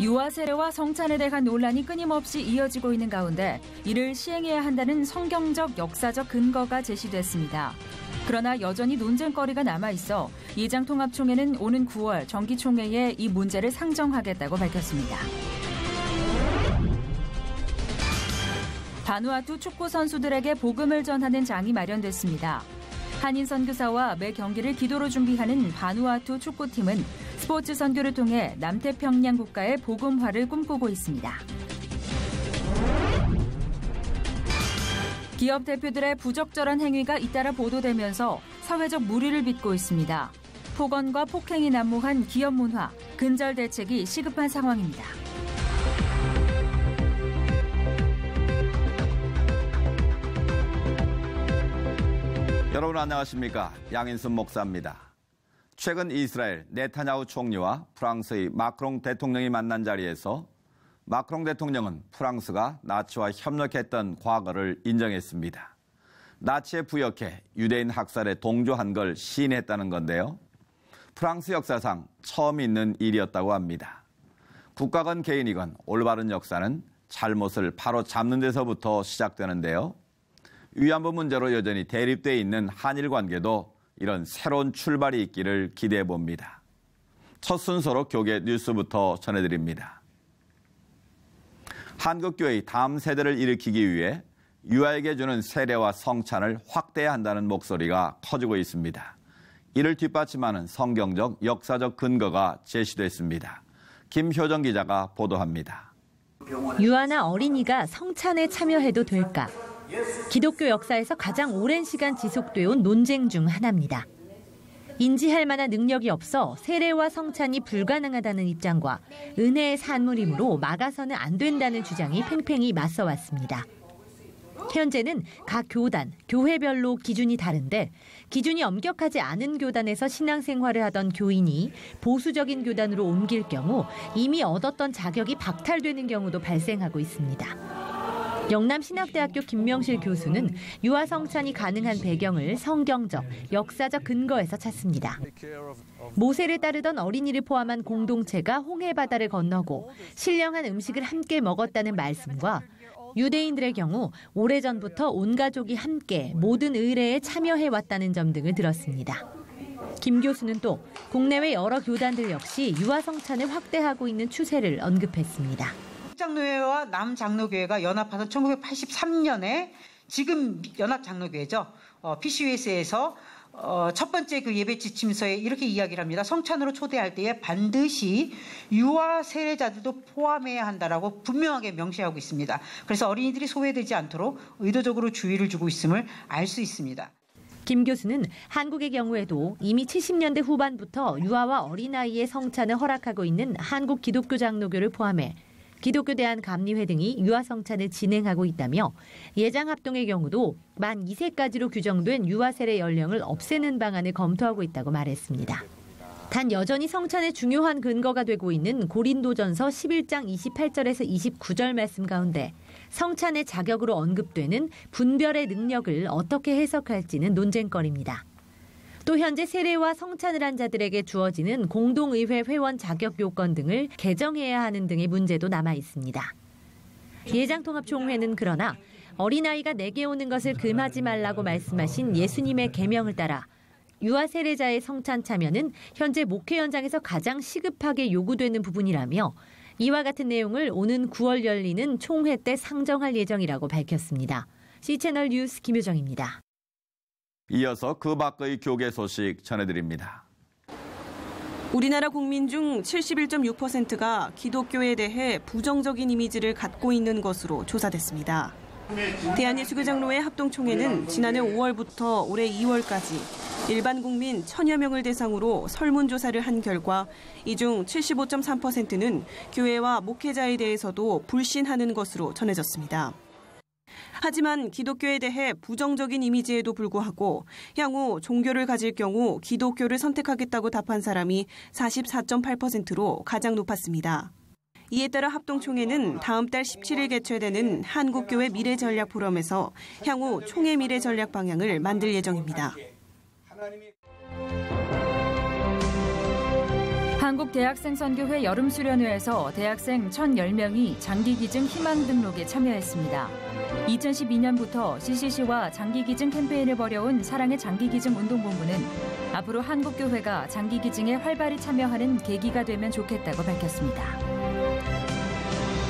유아 세례와 성찬에 대한 논란이 끊임없이 이어지고 있는 가운데 이를 시행해야 한다는 성경적 역사적 근거가 제시됐습니다. 그러나 여전히 논쟁거리가 남아있어 예장통합총회는 오는 9월 정기총회에 이 문제를 상정하겠다고 밝혔습니다. 바누아투 축구 선수들에게 복음을 전하는 장이 마련됐습니다. 한인 선교사와 매 경기를 기도로 준비하는 바누아투 축구팀은 스포츠 선교를 통해 남태평양 국가의 복음화를 꿈꾸고 있습니다. 기업 대표들의 부적절한 행위가 잇따라 보도되면서 사회적 물의를 빚고 있습니다. 폭언과 폭행이 난무한 기업 문화, 근절 대책이 시급한 상황입니다. 여러분 안녕하십니까? 양인순 목사입니다. 최근 이스라엘 네타냐후 총리와 프랑스의 마크롱 대통령이 만난 자리에서 마크롱 대통령은 프랑스가 나치와 협력했던 과거를 인정했습니다. 나치에 부역해 유대인 학살에 동조한 걸 시인했다는 건데요. 프랑스 역사상 처음 있는 일이었다고 합니다. 국가건 개인이건 올바른 역사는 잘못을 바로 잡는 데서부터 시작되는데요. 위안부 문제로 여전히 대립되어 있는 한일 관계도 이런 새로운 출발이 있기를 기대해 봅니다. 첫 순서로 교계 뉴스부터 전해드립니다. 한국교회의 다음 세대를 일으키기 위해 유아에게 주는 세례와 성찬을 확대해야 한다는 목소리가 커지고 있습니다. 이를 뒷받침하는 성경적, 역사적 근거가 제시됐습니다. 김효정 기자가 보도합니다. 유아나 어린이가 성찬에 참여해도 될까? 기독교 역사에서 가장 오랜 시간 지속되어 온 논쟁 중 하나입니다. 인지할 만한 능력이 없어 세례와 성찬이 불가능하다는 입장과 은혜의 산물이므로 막아서는 안 된다는 주장이 팽팽히 맞서왔습니다. 현재는 각 교단, 교회별로 기준이 다른데 기준이 엄격하지 않은 교단에서 신앙생활을 하던 교인이 보수적인 교단으로 옮길 경우 이미 얻었던 자격이 박탈되는 경우도 발생하고 있습니다. 영남신학대학교 김명실 교수는 유아 성찬이 가능한 배경을 성경적, 역사적 근거에서 찾습니다. 모세를 따르던 어린이를 포함한 공동체가 홍해바다를 건너고 신령한 음식을 함께 먹었다는 말씀과 유대인들의 경우 오래전부터 온 가족이 함께 모든 의례에 참여해왔다는 점 등을 들었습니다. 김 교수는 또 국내외 여러 교단들 역시 유아 성찬을 확대하고 있는 추세를 언급했습니다. 장로회와 남장로교회가 연합해서 1983년에 지금 연합장로교회죠. PCUS에서 첫 번째 그 예배 지침서에 이렇게 이야기를 합니다. 성찬으로 초대할 때에 반드시 유아 세례자들도 포함해야 한다라고 분명하게 명시하고 있습니다. 그래서 어린이들이 소외되지 않도록 의도적으로 주의를 주고 있음을 알 수 있습니다. 김 교수는 한국의 경우에도 이미 70년대 후반부터 유아와 어린아이의 성찬을 허락하고 있는 한국 기독교 장로교를 포함해 기독교 대한감리회 등이 유아 성찬을 진행하고 있다며 예장합동의 경우도 만 2세까지로 규정된 유아 세례 연령을 없애는 방안을 검토하고 있다고 말했습니다. 단 여전히 성찬의 중요한 근거가 되고 있는 고린도전서 11장 28절에서 29절 말씀 가운데 성찬의 자격으로 언급되는 분별의 능력을 어떻게 해석할지는 논쟁거리입니다. 또 현재 세례와 성찬을 한 자들에게 주어지는 공동의회 회원 자격 요건 등을 개정해야 하는 등의 문제도 남아 있습니다. 예장통합총회는 그러나 어린아이가 내게 오는 것을 금하지 말라고 말씀하신 예수님의 계명을 따라 유아 세례자의 성찬 참여는 현재 목회 현장에서 가장 시급하게 요구되는 부분이라며 이와 같은 내용을 오는 9월 열리는 총회 때 상정할 예정이라고 밝혔습니다. C채널 뉴스 김효정입니다. 이어서 그 밖의 교계 소식 전해드립니다. 우리나라 국민 중 71.6%가 기독교에 대해 부정적인 이미지를 갖고 있는 것으로 조사됐습니다. 대한예수교장로회 합동총회는 지난해 5월부터 올해 2월까지 일반 국민 1000여 명을 대상으로 설문조사를 한 결과 이 중 75.3%는 교회와 목회자에 대해서도 불신하는 것으로 전해졌습니다. 하지만 기독교에 대해 부정적인 이미지에도 불구하고 향후 종교를 가질 경우 기독교를 선택하겠다고 답한 사람이 44.8%로 가장 높았습니다. 이에 따라 합동총회는 다음 달 17일 개최되는 한국교회 미래전략 포럼에서 향후 총회 미래 전략 방향을 만들 예정입니다. 한국대학생선교회 여름수련회에서 대학생 1,010명이 장기기증 희망 등록에 참여했습니다. 2012년부터 CCC와 장기기증 캠페인을 벌여온 사랑의 장기기증 운동본부는 앞으로 한국교회가 장기기증에 활발히 참여하는 계기가 되면 좋겠다고 밝혔습니다.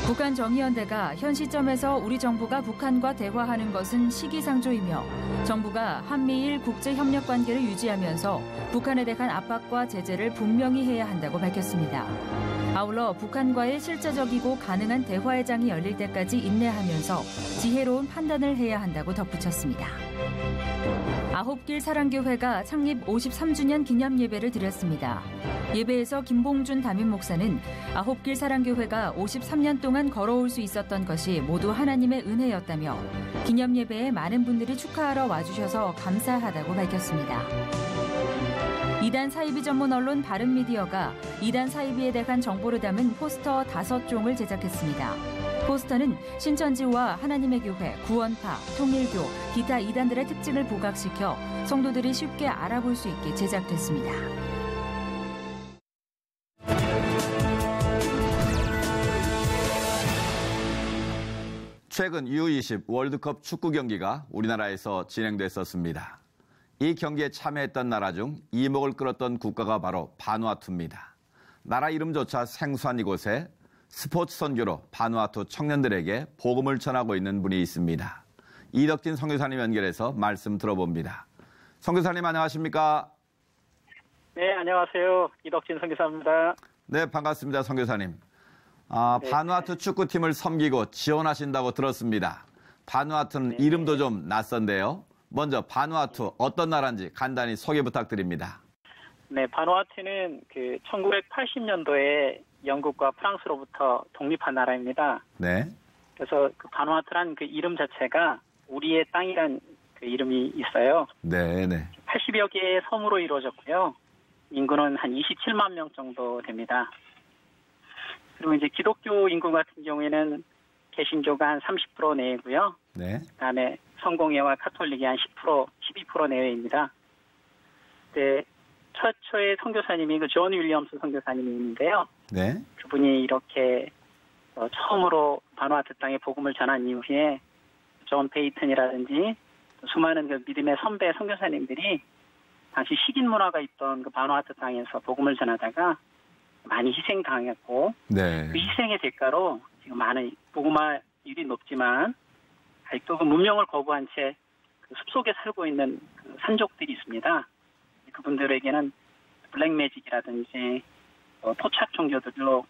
북한정의연대가 현 시점에서 우리 정부가 북한과 대화하는 것은 시기상조이며 정부가 한미일 국제협력 관계를 유지하면서 북한에 대한 압박과 제재를 분명히 해야 한다고 밝혔습니다. 아울러 북한과의 실제적이고 가능한 대화의 장이 열릴 때까지 인내하면서 지혜로운 판단을 해야 한다고 덧붙였습니다. 아홉길 사랑교회가 창립 53주년 기념 예배를 드렸습니다. 예배에서 김봉준 담임 목사는 아홉길 사랑교회가 53년 동안 걸어올 수 있었던 것이 모두 하나님의 은혜였다며 기념 예배에 많은 분들이 축하하러 와주셔서 감사하다고 밝혔습니다. 이단 사이비 전문 언론 바른미디어가 이단 사이비에 대한 정보를 담은 포스터 5종을 제작했습니다. 포스터는 신천지와 하나님의 교회, 구원파, 통일교, 기타 이단들의 특징을 부각시켜 성도들이 쉽게 알아볼 수 있게 제작됐습니다. 최근 U20 월드컵 축구 경기가 우리나라에서 진행됐었습니다. 이 경기에 참여했던 나라 중 이목을 끌었던 국가가 바로 바누아투입니다. 나라 이름조차 생소한 이곳에 스포츠 선교로 바누아투 청년들에게 복음을 전하고 있는 분이 있습니다. 이덕진 선교사님 연결해서 말씀 들어봅니다. 선교사님 안녕하십니까? 네, 안녕하세요. 이덕진 선교사입니다. 네, 반갑습니다. 선교사님. 네. 바누아투 축구팀을 섬기고 지원하신다고 들었습니다. 바누아투는 이름도 좀 낯선데요. 먼저 바누아투 어떤 나라인지 간단히 소개 부탁드립니다. 네, 바누아투는 1980년도에 영국과 프랑스로부터 독립한 나라입니다. 네. 그래서 그 바누아투란 그 이름 자체가 우리의 땅이란 그 이름이 있어요. 네, 네. 80여 개의 섬으로 이루어졌고요. 인구는 한 27만 명 정도 됩니다. 그리고 이제 기독교 인구 같은 경우에는 개신교가 한 30% 내외고요. 네. 그다음에 성공회와 카톨릭이 한 10%, 12% 내외입니다. 네, 최초의 선교사님이 그 존 윌리엄스 선교사님이 있는데요. 네. 그분이 이렇게 처음으로 바누아투 땅에 복음을 전한 이후에 존 페이튼이라든지 수많은 그 믿음의 선배 선교사님들이 당시 식인 문화가 있던 그 바누아투 땅에서 복음을 전하다가 많이 희생당했고 네. 그 희생의 대가로 지금 많은 복음화율이 높지만 아직도 그 문명을 거부한 채 그 숲속에 살고 있는 그 산족들이 있습니다. 그분들에게는 블랙매직이라든지 토착 종교들로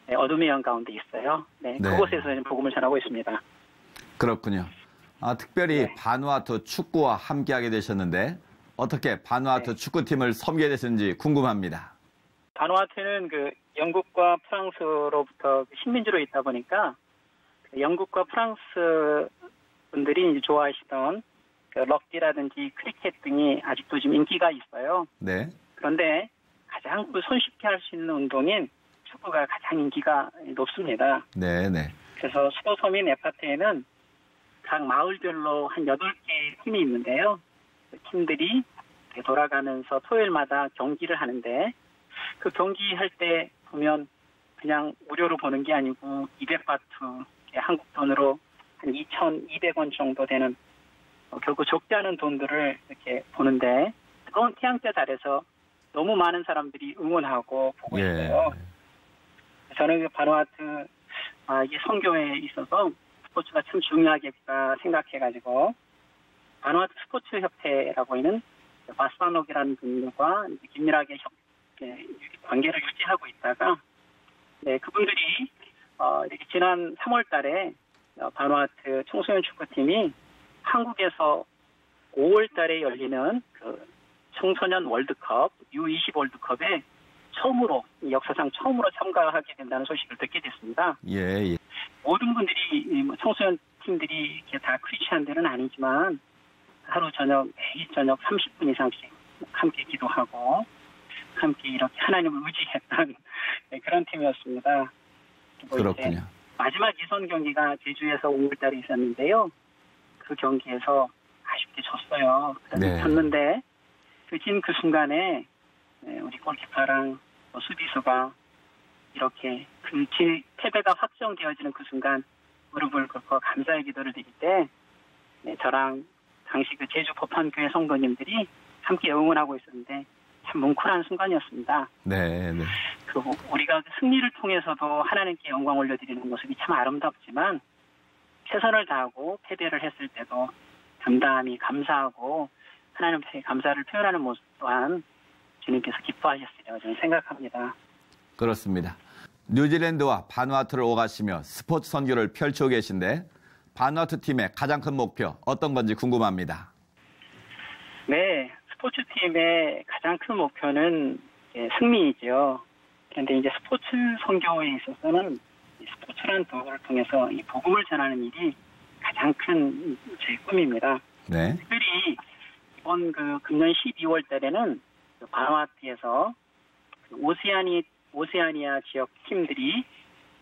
어둠의 영 가운데 있어요. 네, 네. 그곳에서 복음을 전하고 있습니다. 그렇군요. 특별히 네. 바누아투 축구와 함께하게 되셨는데 어떻게 바누아투 네. 축구팀을 섬기게 됐는지 궁금합니다. 바누아투는 그 영국과 프랑스로부터 식민지로 있다 보니까 영국과 프랑스 분들이 이제 좋아하시던 그 럭비라든지 크리켓 등이 아직도 지금 인기가 있어요. 네. 그런데 가장 손쉽게 할 수 있는 운동인 축구가 가장 인기가 높습니다. 네, 네. 그래서 수도섬인 에파트에는 각 마을별로 한 8개의 팀이 있는데요. 그 팀들이 돌아가면서 토요일마다 경기를 하는데 그 경기할 때 보면 그냥 무료로 보는 게 아니고 200바트, 한국 돈으로 한 2,200원 정도 되는 결국 적지 않은 돈들을 이렇게 보는데 뜨거운 태양볕 아래서 너무 많은 사람들이 응원하고 보고 있어요. 저는 그 바누아투 이게 선교에 있어서 스포츠가 참 중요하겠다 생각해가지고 바누아투 스포츠 협회라고 있는 바스바녹이라는 분들과 긴밀하게 관계를 유지하고 있다가 네, 그분들이 이렇게 지난 3월달에 바누아투 청소년 축구팀이 한국에서 5월달에 열리는 그 청소년 월드컵 U20 월드컵에 처음으로 역사상 처음으로 참가하게 된다는 소식을 듣게 됐습니다. 예, 예. 모든 분들이 청소년 팀들이 이렇게 다 크리스찬들은 아니지만 하루 저녁 매일 저녁 30분 이상씩 함께 기도하고 함께 이렇게 하나님을 의지했던 그런 팀이었습니다. 그렇군요. 마지막 예선 경기가 제주에서 5월달에 있었는데요. 그 경기에서 아쉽게 졌어요. 네. 졌는데 진 그 순간에 우리 골키퍼랑 또 수비수가 이렇게 그 패배가 확정되어지는 그 순간 무릎을 꿇고 감사의 기도를 드릴 때 저랑 당시 그 제주 법한교회 성도님들이 함께 응원하고 있었는데 참 뭉클한 순간이었습니다. 네, 네. 우리가 승리를 통해서도 하나님께 영광 올려드리는 모습이 참 아름답지만 최선을 다하고 패배를 했을 때도 담담히 감사하고 하나님께 감사를 표현하는 모습 또한 주님께서 기뻐하셨으리라고 저는 생각합니다. 그렇습니다. 뉴질랜드와 바누아투를 오가시며 스포츠 선교를 펼치고 계신데 바누아투 팀의 가장 큰 목표 어떤 건지 궁금합니다. 네, 스포츠 팀의 가장 큰 목표는 승리이죠. 그런데 이제 스포츠 선교에 있어서는 스포츠라는 도구를 통해서 이 복음을 전하는 일이 가장 큰 제 꿈입니다. 네. 특별히 이번 금년 12월 달에는 바누아투에서 오세아니아 지역 팀들이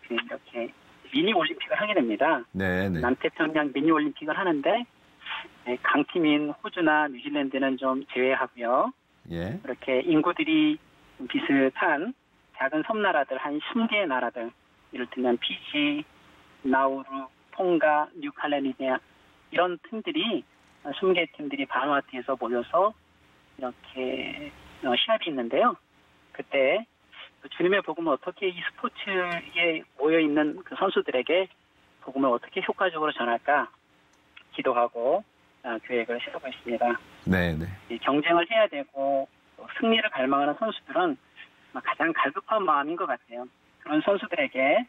이렇게 미니 올림픽을 하게 됩니다. 네, 네. 남태평양 미니 올림픽을 하는데 강팀인 호주나 뉴질랜드는 좀 제외하고요. 예. 이렇게 인구들이 비슷한 작은 섬나라들 한 20개의 나라들, 이를테면 피지, 나우루, 통가, 뉴칼레도니아 이런 팀들이 20개 팀들이 바누아투에서 모여서 이렇게 시합이 있는데요. 그때 주님의 복음을 어떻게 이 스포츠에 모여 있는 그 선수들에게 복음을 어떻게 효과적으로 전할까 기도하고 계획을 세우고 있습니다. 네, 네. 이 경쟁을 해야 되고 승리를 갈망하는 선수들은 가장 갈급한 마음인 것 같아요. 그런 선수들에게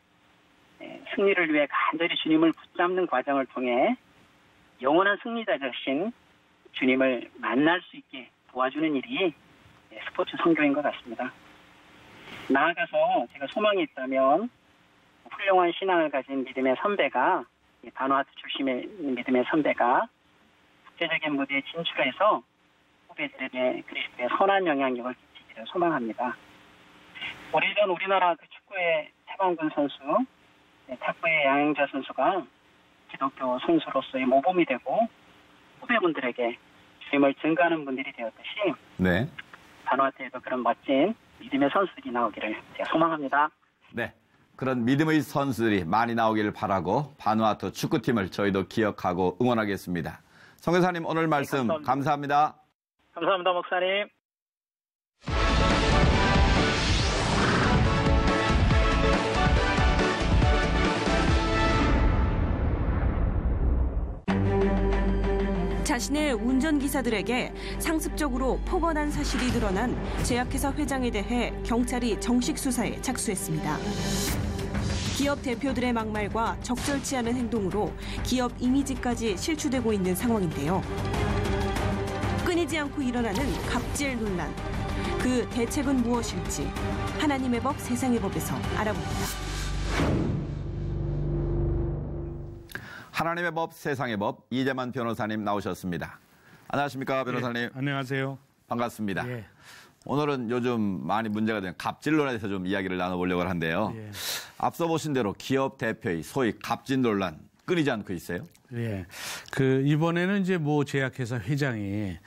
승리를 위해 간절히 주님을 붙잡는 과정을 통해 영원한 승리자 되신 주님을 만날 수 있게 도와주는 일이 스포츠 선교인 것 같습니다. 나아가서 제가 소망이 있다면 훌륭한 신앙을 가진 믿음의 선배가 바누아투 출신의 믿음의 선배가 국제적인 무대에 진출해서 후배들에게 그리스도의 선한 영향력을 끼치기를 소망합니다. 오래전 우리나라 그 축구의 태광군 선수, 탁구의 양영자 선수가 기독교 선수로서의 모범이 되고 후배분들에게 주님을 증거하는 분들이 되었듯이 네. 바누아투에도 그런 멋진 믿음의 선수들이 나오기를 제가 소망합니다. 네. 그런 믿음의 선수들이 많이 나오기를 바라고 바누아투 축구팀을 저희도 기억하고 응원하겠습니다. 선교사님 오늘 말씀 네, 감사합니다. 감사합니다, 목사님. 자신의 운전기사들에게 상습적으로 폭언한 사실이 드러난 제약회사 회장에 대해 경찰이 정식 수사에 착수했습니다. 기업 대표들의 막말과 적절치 않은 행동으로 기업 이미지까지 실추되고 있는 상황인데요. 끊이지 않고 일어나는 갑질 논란. 그 대책은 무엇일지 하나님의 법, 세상의 법에서 알아봅니다. 하나님의 법, 세상의 법, 이재만 변호사님 나오셨습니다. 안녕하십니까, 변호사님. 네, 안녕하세요. 반갑습니다. 예. 오늘은 요즘 많이 문제가 되는 갑질론에 대해서 좀 이야기를 나눠보려고 하는데요. 예. 앞서 보신 대로 기업 대표의 소위 갑질 논란 끊이지 않고 있어요. 예. 이번에는 이제 모 제약회사 회장이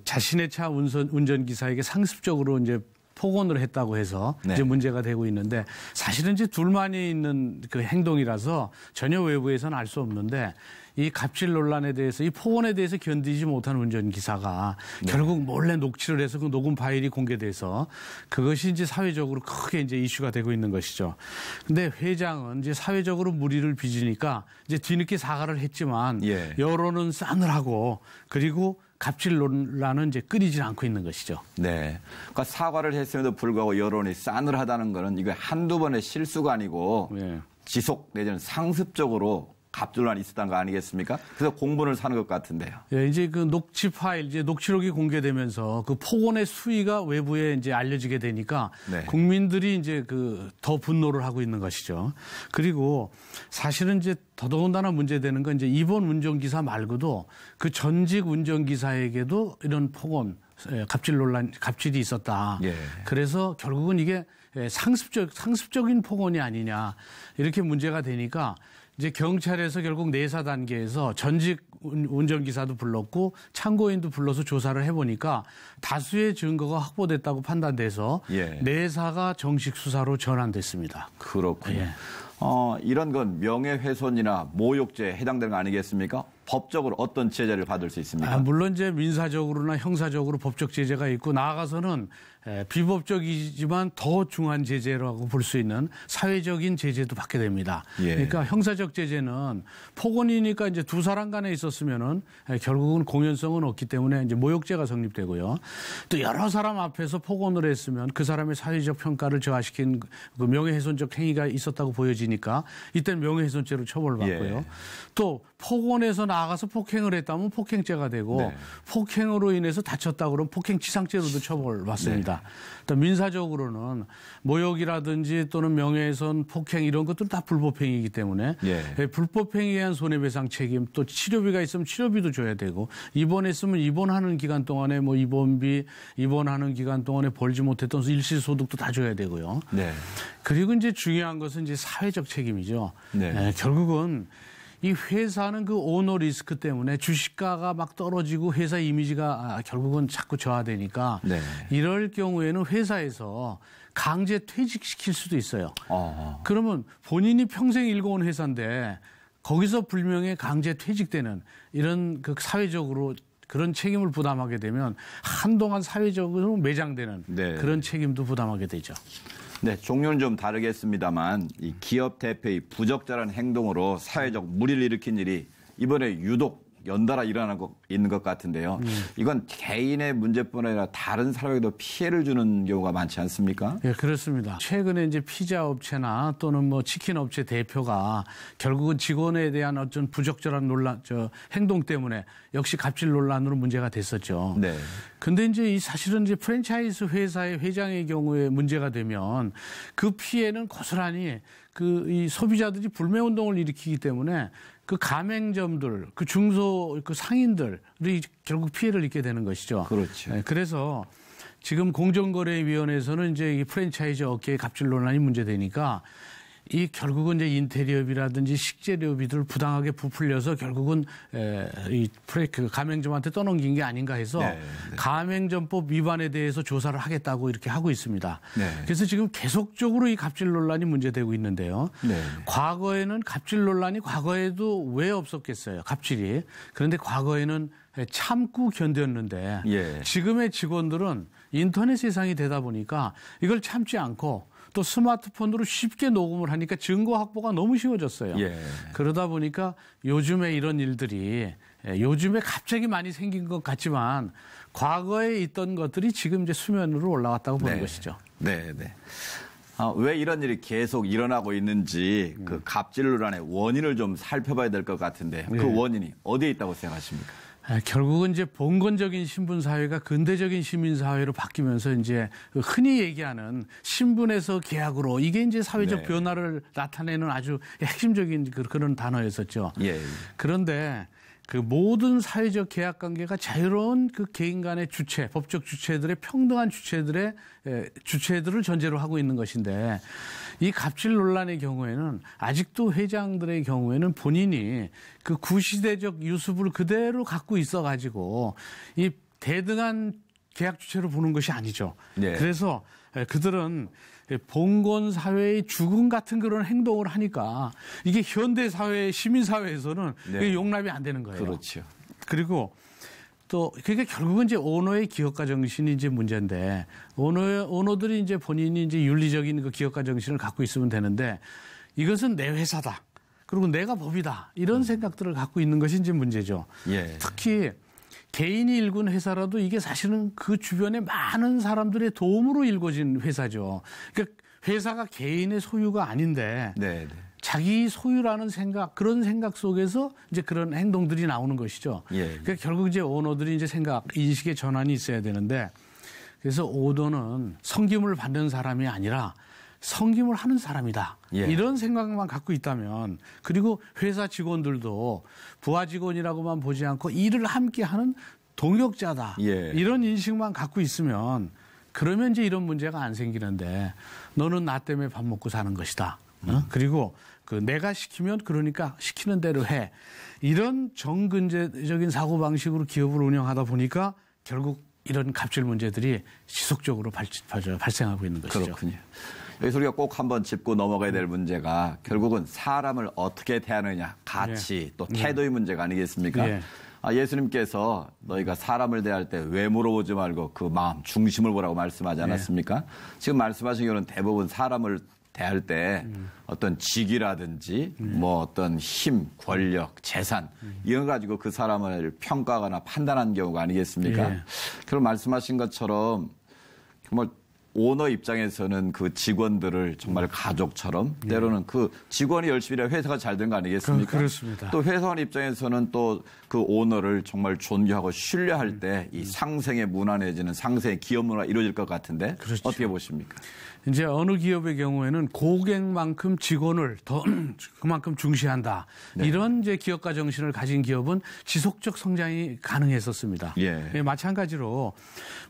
자신의 차 운전기사에게 상습적으로 이제 폭언을 했다고 해서 네. 이제 문제가 되고 있는데 사실은 이제 둘만이 있는 그 행동이라서 전혀 외부에서는 알 수 없는데 이 갑질 논란에 대해서 이 폭언에 대해서 견디지 못한 운전기사가 네. 결국 몰래 녹취를 해서 그 녹음 파일이 공개돼서 그것이 이제 사회적으로 크게 이제 이슈가 되고 있는 것이죠. 근데 회장은 이제 사회적으로 물의를 빚으니까 이제 뒤늦게 사과를 했지만 예. 여론은 싸늘하고 그리고 갑질 논란은 이제 끊이질 않고 있는 것이죠. 네. 그러니까 사과를 했음에도 불구하고 여론이 싸늘하다는 거는 이거 한두 번의 실수가 아니고 예. 지속 내지는 상습적으로 갑질론이 있었던 거 아니겠습니까? 그래서 공분을 사는 것 같은데요. 예, 이제 그 녹취 파일, 이제 녹취록이 공개되면서 그 폭언의 수위가 외부에 이제 알려지게 되니까 네. 국민들이 이제 더 분노를 하고 있는 것이죠. 그리고 사실은 이제 더더군다나 문제되는 건 이제 이번 운전기사 말고도 그 전직 운전기사에게도 이런 폭언, 갑질이 있었다. 예. 그래서 결국은 이게 상습적인 폭언이 아니냐 이렇게 문제가 되니까 이제 경찰에서 결국 내사 단계에서 전직 운전기사도 불렀고 참고인도 불러서 조사를 해보니까 다수의 증거가 확보됐다고 판단돼서 예. 내사가 정식 수사로 전환됐습니다. 그렇군요. 예. 이런 건 명예훼손이나 모욕죄에 해당되는 거 아니겠습니까? 법적으로 어떤 제재를 받을 수 있습니까? 물론 이제 민사적으로나 형사적으로 법적 제재가 있고 나아가서는 비법적이지만 더 중한 제재라고 볼 수 있는 사회적인 제재도 받게 됩니다. 예. 그러니까 형사적 제재는 폭언이니까 이제 두 사람 간에 있었으면은 결국은 공연성은 없기 때문에 이제 모욕죄가 성립되고요. 또 여러 사람 앞에서 폭언을 했으면 그 사람의 사회적 평가를 저하시킨 그 명예훼손적 행위가 있었다고 보여지니까 이때는 명예훼손죄로 처벌받고요. 예. 또 폭언에서 나아가서 폭행을 했다면 폭행죄가 되고 네. 폭행으로 인해서 다쳤다고 그러면 폭행치상죄로도 처벌받습니다. 네. 또 민사적으로는 모욕이라든지 또는 명예훼손, 폭행 이런 것들은 다 불법행위이기 때문에 예. 불법행위에 의한 손해배상 책임 또 치료비가 있으면 치료비도 줘야 되고 입원했으면 입원하는 기간 동안에 뭐 입원비, 입원하는 기간 동안에 벌지 못했던 일시소득도 다 줘야 되고요. 네. 그리고 이제 중요한 것은 이제 사회적 책임이죠. 네. 결국은 이 회사는 그 오너 리스크 때문에 주식가가 막 떨어지고 회사 이미지가 결국은 자꾸 저하되니까 네. 이럴 경우에는 회사에서 강제 퇴직시킬 수도 있어요. 그러면 본인이 평생 일궈온 회사인데 거기서 불명예 강제 퇴직되는 이런 그 사회적으로 그런 책임을 부담하게 되면 한동안 사회적으로 매장되는 네. 그런 책임도 부담하게 되죠. 네, 종류는 좀 다르겠습니다만 이 기업 대표의 부적절한 행동으로 사회적 무리를 일으킨 일이 이번에 유독 연달아 일어나고 있는 것 같은데요. 이건 개인의 문제뿐 아니라 다른 사람에게도 피해를 주는 경우가 많지 않습니까? 네, 그렇습니다. 최근에 이제 피자 업체나 또는 뭐 치킨 업체 대표가 결국은 직원에 대한 어떤 부적절한 행동 때문에 역시 갑질 논란으로 문제가 됐었죠. 네. 근데 이제 사실은 이제 프랜차이즈 회사의 회장의 경우에 문제가 되면 그 피해는 고스란히 이 소비자들이 불매 운동을 일으키기 때문에 그 가맹점들, 그 중소, 그 상인들이 결국 피해를 입게 되는 것이죠. 그렇죠. 네, 그래서 지금 공정거래위원회에서는 이제 이 프랜차이즈 업계의 갑질 논란이 문제되니까 이 결국은 이제 인테리어비라든지 식재료비들 부당하게 부풀려서 결국은 그 가맹점한테 떠넘긴 게 아닌가 해서 네. 가맹점법 위반에 대해서 조사를 하겠다고 이렇게 하고 있습니다. 네. 그래서 지금 계속적으로 이 갑질 논란이 문제되고 있는데요. 네. 과거에는 갑질 논란이 과거에도 왜 없었겠어요. 갑질이. 그런데 과거에는 참고 견뎠는데 예. 지금의 직원들은 인터넷 세상이 되다 보니까 이걸 참지 않고 또 스마트폰으로 쉽게 녹음을 하니까 증거 확보가 너무 쉬워졌어요. 예. 그러다 보니까 요즘에 이런 일들이 요즘에 갑자기 많이 생긴 것 같지만 과거에 있던 것들이 지금 이제 수면으로 올라왔다고 보는 것이죠. 네, 네. 왜 이런 일이 계속 일어나고 있는지 그 갑질 논란의 원인을 좀 살펴봐야 될 것 같은데 그 원인이 어디에 있다고 생각하십니까? 결국은 이제 봉건적인 신분사회가 근대적인 시민사회로 바뀌면서 이제 흔히 얘기하는 신분에서 계약으로 이게 이제 사회적 네. 변화를 나타내는 아주 핵심적인 그런 단어였었죠. 예. 그런데 그 모든 사회적 계약 관계가 자유로운 그 개인 간의 주체, 법적 주체들의 평등한 주체들을 전제로 하고 있는 것인데 이 갑질 논란의 경우에는 아직도 회장들의 경우에는 본인이 그 구시대적 유습을 그대로 갖고 있어 가지고 이 대등한 계약 주체로 보는 것이 아니죠. 네. 그래서 그들은 봉건 사회의 죽음 같은 그런 행동을 하니까 이게 현대 사회, 시민 사회에서는 네. 용납이 안 되는 거예요. 그렇죠. 그리고 또 그게 결국은 이제 오너의 기업가 정신이 이제 문제인데 오너들이 이제 본인이 이제 윤리적인 그 기업가 정신을 갖고 있으면 되는데 이것은 내 회사다. 그리고 내가 법이다. 이런 생각들을 갖고 있는 것이 이제 문제죠. 예. 특히 개인이 일군 회사라도 이게 사실은 그 주변에 많은 사람들의 도움으로 일궈진 회사죠. 그러니까 회사가 개인의 소유가 아닌데 네. 자기 소유라는 생각, 그런 생각 속에서 이제 그런 행동들이 나오는 것이죠. 예. 그러니까 결국 이제 오너들이 이제 인식의 전환이 있어야 되는데 그래서 오너는 섬김을 받는 사람이 아니라 섬김을 하는 사람이다. 예. 이런 생각만 갖고 있다면 그리고 회사 직원들도 부하 직원이라고만 보지 않고 일을 함께 하는 동역자다. 예. 이런 인식만 갖고 있으면 그러면 이제 이런 문제가 안 생기는데 너는 나 때문에 밥 먹고 사는 것이다. 그리고 내가 시키면 그러니까 시키는 대로 해. 이런 정근제적인 사고방식으로 기업을 운영하다 보니까 결국 이런 갑질 문제들이 지속적으로 발생하고 있는 것이죠. 그렇군요. 여기서 우리가 꼭 한번 짚고 넘어가야 될 문제가 결국은 사람을 어떻게 대하느냐, 가치, 또 태도의 문제가 아니겠습니까? 예수님께서 너희가 사람을 대할 때 왜 물어보지 말고 그 마음, 중심을 보라고 말씀하지 않았습니까? 지금 말씀하신 경우는 대부분 사람을 대할 때 어떤 직위라든지 뭐 어떤 힘, 권력, 재산 이런 거 가지고 그 사람을 평가하거나 판단한 경우가 아니겠습니까? 그럼 말씀하신 것처럼 정말 오너 입장에서는 그 직원들을 정말 가족처럼 때로는 그 직원이 열심히 일하면 회사가 잘 된 거 아니겠습니까? 그렇습니다. 또 회사원 입장에서는 또 그 오너를 정말 존경하고 신뢰할 때 이 상생의 문화 내지는 상생의 기업 문화가 이루어질 것 같은데 그렇죠. 어떻게 보십니까? 이제 어느 기업의 경우에는 고객만큼 직원을 더 그만큼 중시한다. 네. 이런 이제 기업가 정신을 가진 기업은 지속적 성장이 가능했었습니다. 마찬가지로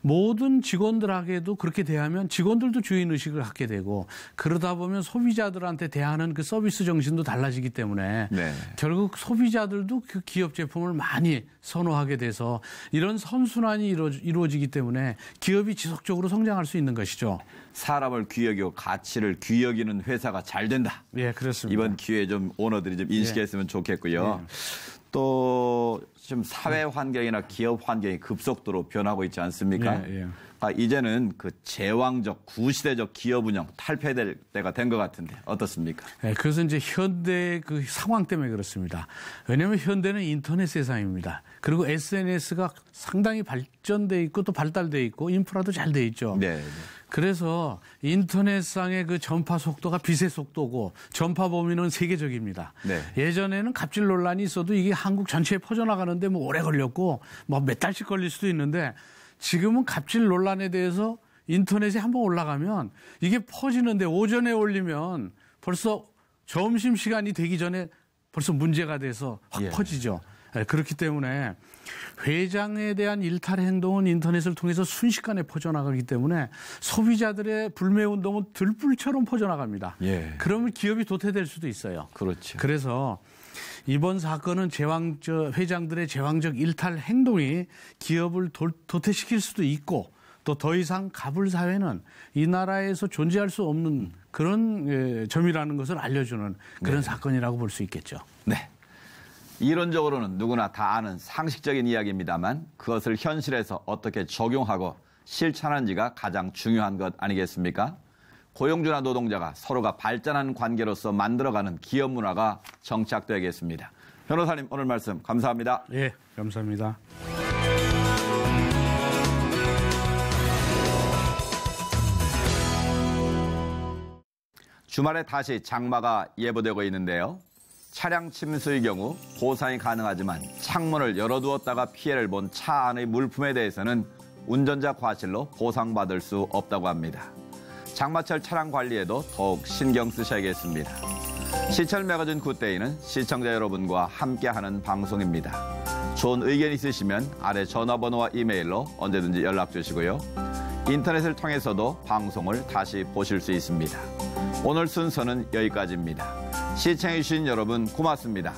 모든 직원들에게도 그렇게 대하면 직원들도 주인 의식을 갖게 되고 그러다 보면 소비자들한테 대하는 그 서비스 정신도 달라지기 때문에 결국 소비자들도 그 기업 제품을 많이 선호하게 돼서 이런 선순환이 이루어지기 때문에 기업이 지속적으로 성장할 수 있는 것이죠. 사람을 귀여기고 가치를 귀여기는 회사가 잘 된다. 예, 그렇습니다. 이번 기회에 좀 오너들이 좀 인식했으면 좋겠고요. 또 지금 사회 환경이나 기업 환경이 급속도로 변하고 있지 않습니까? 이제는 그 제왕적, 구시대적 기업 운영 탈피될 때가 된 것 같은데 어떻습니까? 그래서 이제 현대 그 상황 때문에 그렇습니다. 왜냐하면 현대는 인터넷 세상입니다. 그리고 SNS가 상당히 발전돼 있고 또 발달돼 있고 인프라도 잘 돼 있죠. 그래서 인터넷상의 그 전파 속도가 빛의 속도고 전파 범위는 세계적입니다. 예전에는 갑질 논란이 있어도 이게 한국 전체에 퍼져나가는데 뭐 오래 걸렸고 뭐 몇 달씩 걸릴 수도 있는데 지금은 갑질 논란에 대해서 인터넷에 한번 올라가면 이게 퍼지는데 오전에 올리면 벌써 점심시간이 되기 전에 벌써 문제가 돼서 확 퍼지죠. 그렇기 때문에 회장에 대한 일탈 행동은 인터넷을 통해서 순식간에 퍼져나가기 때문에 소비자들의 불매운동은 들불처럼 퍼져나갑니다. 그러면 기업이 도태될 수도 있어요. 그렇죠. 그래서 이번 사건은 회장들의 제왕적 일탈 행동이 기업을 도태시킬 수도 있고 또 더 이상 갑을 사회는 이 나라에서 존재할 수 없는 그런 점이라는 것을 알려주는 그런 사건이라고 볼 수 있겠죠. 네. 이론적으로는 누구나 다 아는 상식적인 이야기입니다만 그것을 현실에서 어떻게 적용하고 실천하는지가 가장 중요한 것 아니겠습니까? 고용주나 노동자가 서로가 발전하는 관계로서 만들어가는 기업 문화가 정착되겠습니다. 변호사님 오늘 말씀 감사합니다. 예, 감사합니다. 주말에 다시 장마가 예보되고 있는데요. 차량 침수의 경우 보상이 가능하지만 창문을 열어두었다가 피해를 본 차 안의 물품에 대해서는 운전자 과실로 보상받을 수 없다고 합니다. 장마철 차량 관리에도 더욱 신경 쓰셔야겠습니다. 시철 매거진 굿데이는 시청자 여러분과 함께하는 방송입니다. 좋은 의견 있으시면 아래 전화번호와 이메일로 언제든지 연락 주시고요. 인터넷을 통해서도 방송을 다시 보실 수 있습니다. 오늘 순서는 여기까지입니다. 시청해주신 여러분 고맙습니다.